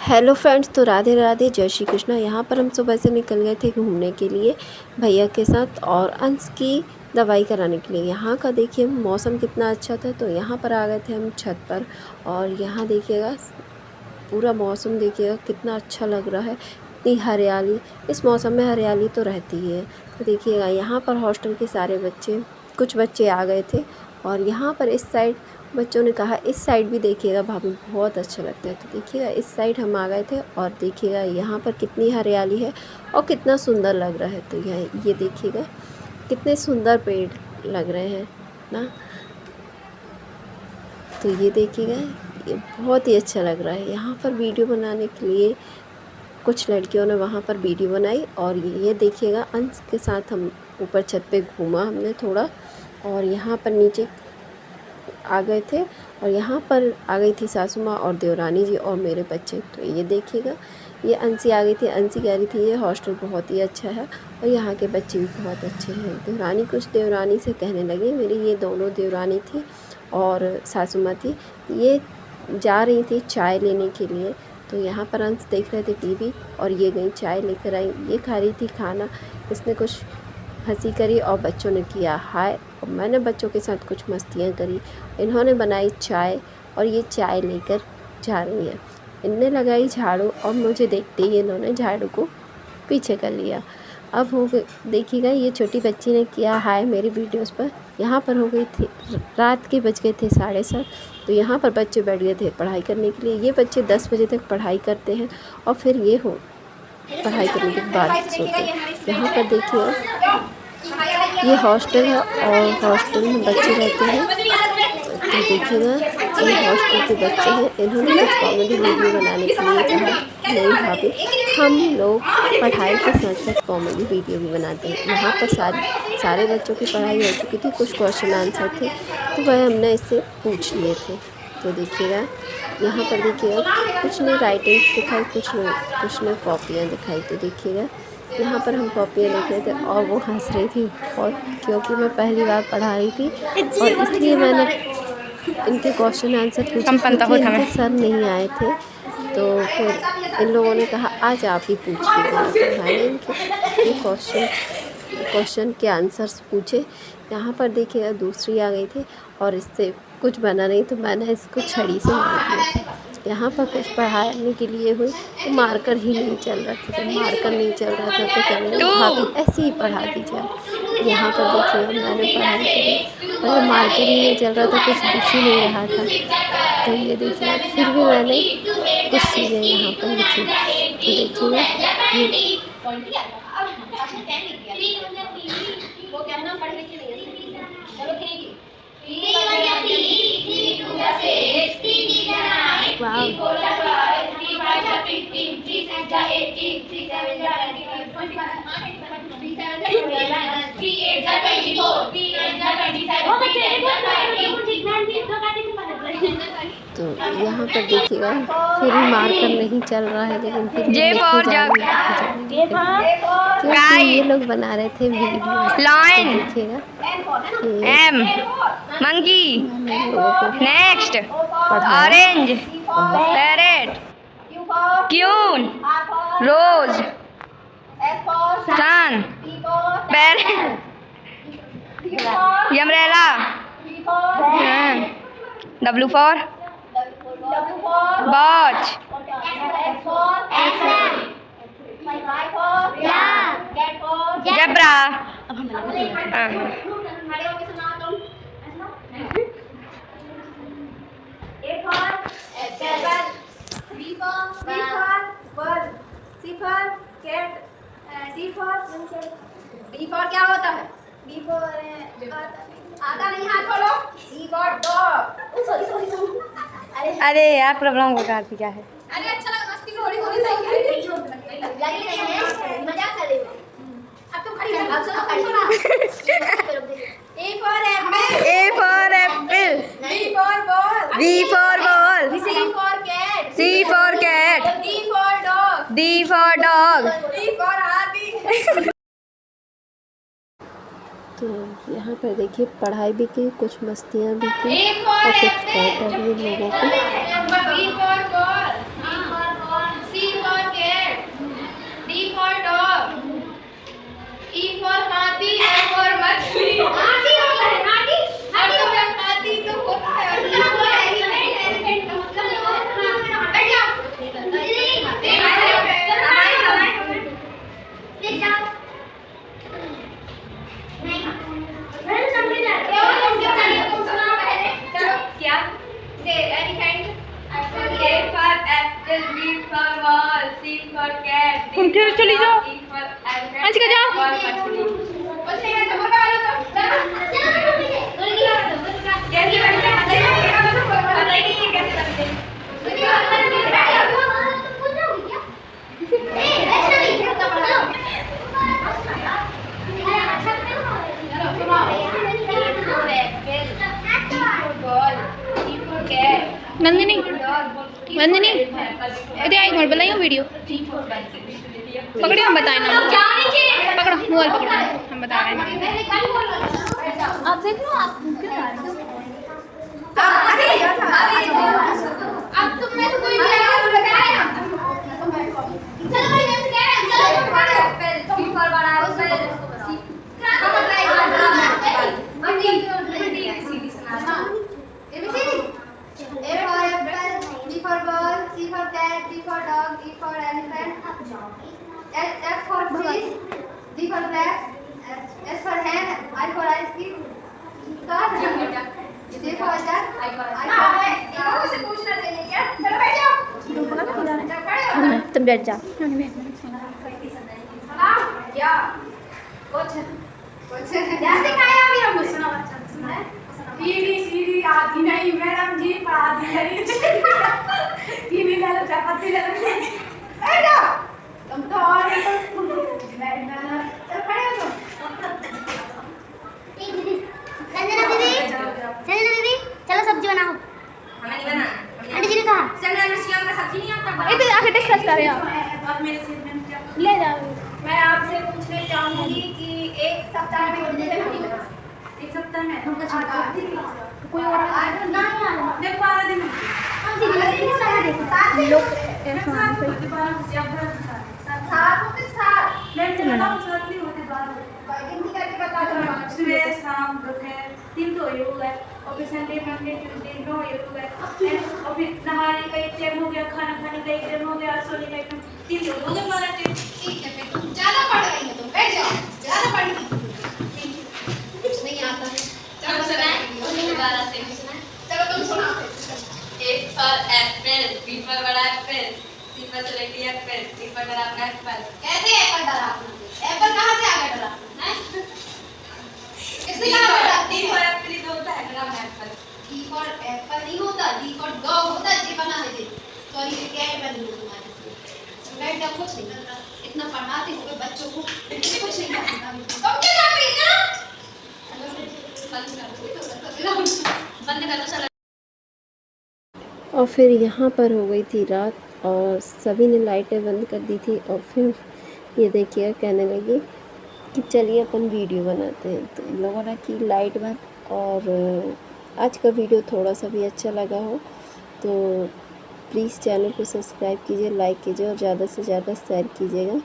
Hello friends, तो राधे राधे, जय श्री कृष्णा। यहाँ पर हम सुबह से निकल गए थे घूमने के लिए भैया के साथ और अंश की दवाई कराने के लिए। यहाँ का देखिए मौसम कितना अच्छा था, तो यहाँ पर आ गए थे हम छत पर। और यहाँ देखिएगा पूरा मौसम, देखिएगा कितना अच्छा लग रहा है, इतनी हरियाली। इस मौसम में हरियाली तो रहती ही है। तो देखिएगा यहाँ पर हॉस्टल के सारे बच्चे, कुछ बच्चे आ गए थे और यहाँ पर इस साइड बच्चों ने कहा इस साइड भी देखिएगा भाभी, बहुत अच्छा लगता है। तो देखिएगा इस साइड हम आ गए थे और देखिएगा यहाँ पर कितनी हरियाली है और कितना सुंदर लग रहा है। तो ये देखिएगा कितने सुंदर पेड़ लग रहे हैं ना। तो ये देखिएगा, ये बहुत ही अच्छा लग रहा है। यहाँ पर वीडियो बनाने के लिए कुछ लड़कियों ने वहाँ पर वीडियो बनाई। और ये देखिएगा अंश के साथ हम ऊपर छत पे घूमा हमने थोड़ा, और यहाँ पर नीचे आ गए थे। और यहाँ पर आ गई थी सासू माँ और देवरानी जी और मेरे बच्चे। तो ये देखिएगा, ये अंशी आ गई थी। अंशी कह रही थी ये हॉस्टल बहुत ही अच्छा है और यहाँ के बच्चे भी बहुत अच्छे हैं। देवरानी कुछ देवरानी से कहने लगी, मेरी ये दोनों देवरानी थी और सासू माँ थी, ये जा रही थी चाय लेने के लिए। तो यहाँ पर अंश देख रहे थे टीवी और ये गई चाय लेकर आई। ये खा रही थी खाना, इसने कुछ हंसी करी और बच्चों ने किया हाय, और मैंने बच्चों के साथ कुछ मस्तियाँ करी। इन्होंने बनाई चाय और ये चाय लेकर जा रही हैं। इनने लगाई झाड़ू और मुझे देखते ही इन्होंने झाड़ू को पीछे कर लिया। अब हो गई, देखिएगा ये छोटी बच्ची ने किया हाय मेरी वीडियोस पर। यहाँ पर हो गई थी रात के, बज गए थे 7:30। तो यहाँ पर बच्चे बैठ गए थे पढ़ाई करने के लिए। ये बच्चे 10 बजे तक पढ़ाई करते हैं और फिर ये पढ़ाई करने के बाद सोते। यहाँ पर देखिए ये हॉस्टल है और हॉस्टल में बच्चे रहते हैं। तो देखिएगा ये हॉस्टल के बच्चे हैं, इन्होंने कुछ कॉमेडी वीडियो बनाने के लिए कहा नहीं भाभी, हम लोग पढ़ाई के साथ साथ कॉमेडी वीडियो भी बनाते हैं। यहाँ पर सारे बच्चों की पढ़ाई हो चुकी थी, कुछ क्वेश्चन आंसर थे तो वह हमने इससे पूछ लिए थे। तो देखिएगा यहाँ पर देखिएगा कुछ ने राइटिंग्स दिखाई, कुछ ने कॉपियाँ दिखाई। तो देखिएगा यहाँ पर हम कॉपियाँ देख रहे थे और वो हंस रही थी और क्योंकि मैं पहली बार पढ़ा रही थी और इसलिए मैंने इनके क्वेश्चन आंसर पूछे, क्योंकि इनके सर नहीं आए थे। तो फिर इन लोगों ने कहा आज आप ही पूछिए। तो मैंने इनके क्वेश्चन के आंसर्स पूछे। यहाँ पर देखिएगा दूसरी आ गई थी और इससे कुछ बना नहीं तो मैंने इसको छड़ी से मार दिया था। यहाँ पर कुछ पढ़ाने के लिए हुई तो मार्कर ही नहीं चल रहा था। जब मार्कर नहीं चल रहा था तो कहने लगी भाभी ऐसे ही पढ़ा दीजिए। यहाँ पर देखिए मैंने पढ़ाई करी और मार्कर ही नहीं चल रहा था, कुछ दिख ही नहीं रहा था। तो ये देखिए फिर भी मैंने कुछ चीज़ें यहाँ पर लिखी। तो देखिए तो यहाँ पर देखिएगा फिर भी मार्कर नहीं चल रहा है, लेकिन फिर भी क्योंकि ये लोग बना रहे थे वीडियो। लाइन देखिएगा M monkey, next orange, parrot, queen, rose, sun, parrot, umbrella, W for watch, zebra, D for क्या होता है? D for आता नहीं, हाथ खोलो। D for dog। अरे यार प्रॉब्लम को काट क्या है। अरे अच्छा लगा, मस्ती में होली चाहिए। मजाक कर रही हो। अब तुम खड़ी हो, अब सुनो। A for apple, A for apple, B for ball, B for ball, C for cat, C for cat, D for dog, D for dog। E for हाथी। तो यहाँ पर देखिए पढ़ाई भी की, कुछ मस्तियाँ भी की और कुछ कहता भी लोगों को। तुम फिर चली जाओ आज का जाओ नंदिनी नंदिनी अरे आई मोबाइल बनाइयो वीडियो पकड़ियो हम बताए ना पकड़ो मोबाइल पकड़ो हम बता रहे हैं आप देख लो आप अब तुमने तो कोई बताया चलो भाई चलो बी फॉर बड़ा उसमें A for apple, B for ball, C for cat, D for dog, E for elephant, F for fish, D for rat, S for hen, I for ice cream, J for duck, I for से पूछना चाहिए क्या? चलो बैठ जाओ। तुम बैठ जाओ क्या? कुछ जैसे खाया अभी हम सुना बच्चा है सीढ़ी आती नहीं मैडम जी पढ़ाती नहीं टीवी ले लो चपाती ले लो बैठो तुम तो और बैठना चल खड़े हो संजना दीदी चलो सब्जी बनाओ हमें नहीं बनाना आंटी जी ने कहा संजना मिर्चियों का सब्जी नहीं आता इधर आके डिस्कस कर रहे हो और मेरे सिर में क्या ले जाओ मैं आपसे पूछना चाहूंगी कि एक सप्ताह में कितने दिन होते हैं एक सप्ताह में कोई और देखो 12 दिन हम दीदी सारा देखो लोग सुबह शाम दोपहर 3 तो योग है और फिर संडे मंडे ट्यूसडे 9 योग है और फिर नहाने का एक टाइम हो गया खाना खाने का एक टाइम हो गया सोने का एक टाइम 3 योग हो गए 12 टाइम ठीक है फिर तुम ज्यादा पढ़ रही हो तुम बैठ जाओ ज्यादा पढ़ रही कुछ नहीं आता है चलो सुनाए दोबारा से सुनाए चलो तुम सुनाओ A for apple, B for बड़ा apple, C for चलेटी apple, D for डरावना apple. कैसे एप्पल डरा एप्पल कहाँ से आ गया डरा हैं किसने कहा डरा D for apple ही तो होता है डरावना apple. D for एप्पल नहीं होता D for डॉग होता है जी बना है जी सॉरी ये कैट बनी है तुम्हारी मैं क्या कुछ नहीं करता इतना पढ़ाते हुए बच्चों को कुछ नहीं करता तुम क्या कर रही हो बंद कर दो चलो. और फिर यहाँ पर हो गई थी रात और सभी ने लाइटें बंद कर दी थी और फिर ये देखिए कहने लगी कि चलिए अपन वीडियो बनाते हैं तो इन लोगों ने की लाइट बंद। और आज का वीडियो थोड़ा सा भी अच्छा लगा हो तो प्लीज़ चैनल को सब्सक्राइब कीजिए, लाइक कीजिए और ज़्यादा से ज़्यादा शेयर कीजिएगा।